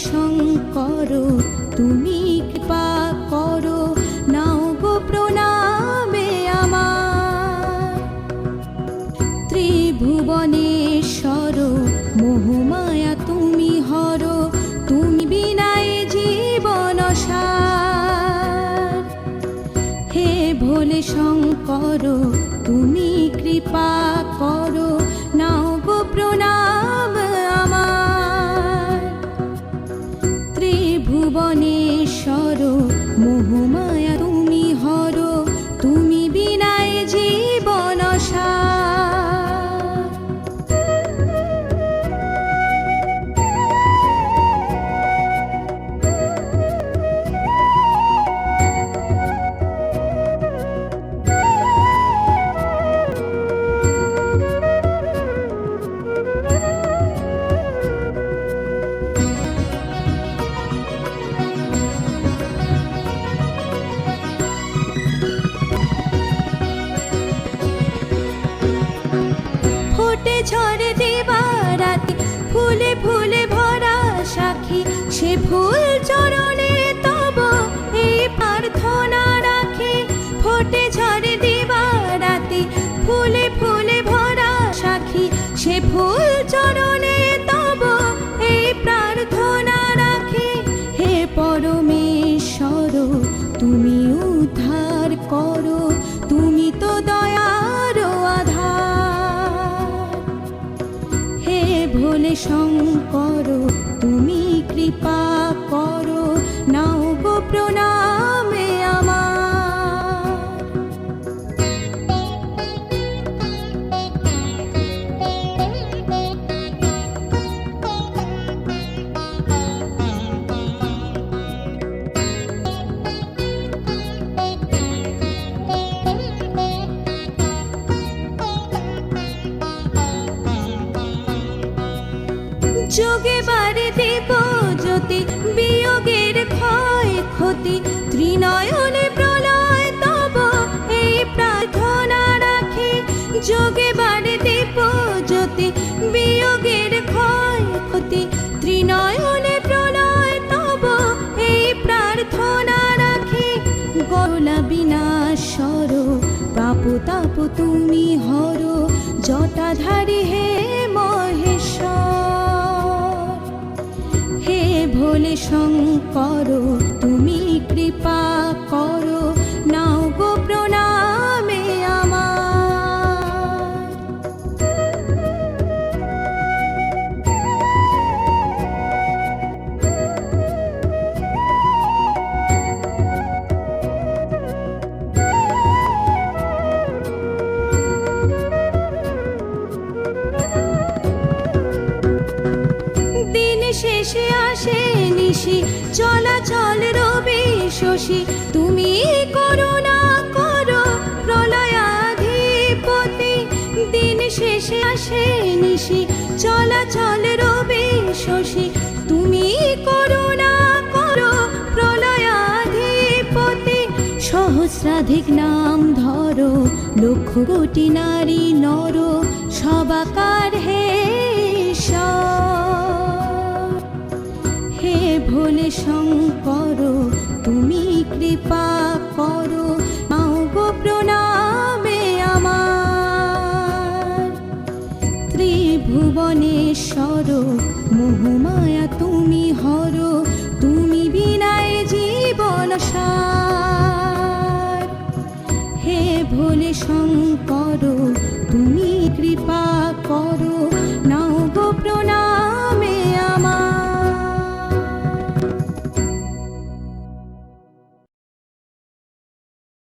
শঙ্কর তুমি কৃপা করো, নাও গো প্রণামে আমার। ত্রিভুবনেশ্বর মোহমায়া তুমি হর, তুমি বিনায় জীবন সার। হে ভোলে শঙ্কর তুমি কৃপা করো, নাও গো প্রণাম আমার। ত্রিভুবনেশ্বর মোহমায়া তুমি হর, তুমি বিনায় জীবন সার। ঝরে দিবারাতে ফুলে ফুলে ভরা সাক্ষী, সে ফুল চরণে তব এই প্রার্থনা রাখি। ফোটে ঝরে দিবারাতে ফুলে ফুলে ভরা সাক্ষী, সে ফুল চরণে তব এই প্রার্থনা রাখি। হে পরমেশ্বর তুমি উদ্ধার করো, তুমি তো দয়ার আধার। হে ভোলে শঙ্কর তুমি কৃপা করো, নাও গো প্রণামে আমার। যোগে বারে দেব জ্যোতি, বিয়োগের ক্ষয় ক্ষতি, ত্রিনয়নে প্রলয় তব এই প্রার্থনা রাখি। যোগে বারে দেব জ্যোতি, বিয়োগের ক্ষয় ক্ষতি, ত্রিনয়নে প্রলয় তব এই প্রার্থনা রাখি। গরলা বিনাশর পাপ তাপ তুমি হর, জটাধারী হে মহেশ্বর। হে ভোলে শঙ্কর তুমি কৃপা করো, নাও গো প্রণামে আমার। দিন শেষে আসে নিশি, চলাচল রবি শশী, তুমি করুণা করো প্রলয়াধিপতি। দিন শেষে আসে নিশি, চলাচল রবি শশী, তুমি করুণা করো প্রলয়াধিপতি। সহস্রাধিক নাম ধরো, লক্ষ কোটি নারী নর, সবাকার হে ঈশ্বর। হে ভোলে শঙ্কর তুমি কৃপা করো, নাও গো প্রণামে আমার। ত্রিভুবনেশ্বর মোহমায়া তুমি হর, তুমি বিনায় জীবন সার। হে ভোলে শঙ্কর তুমি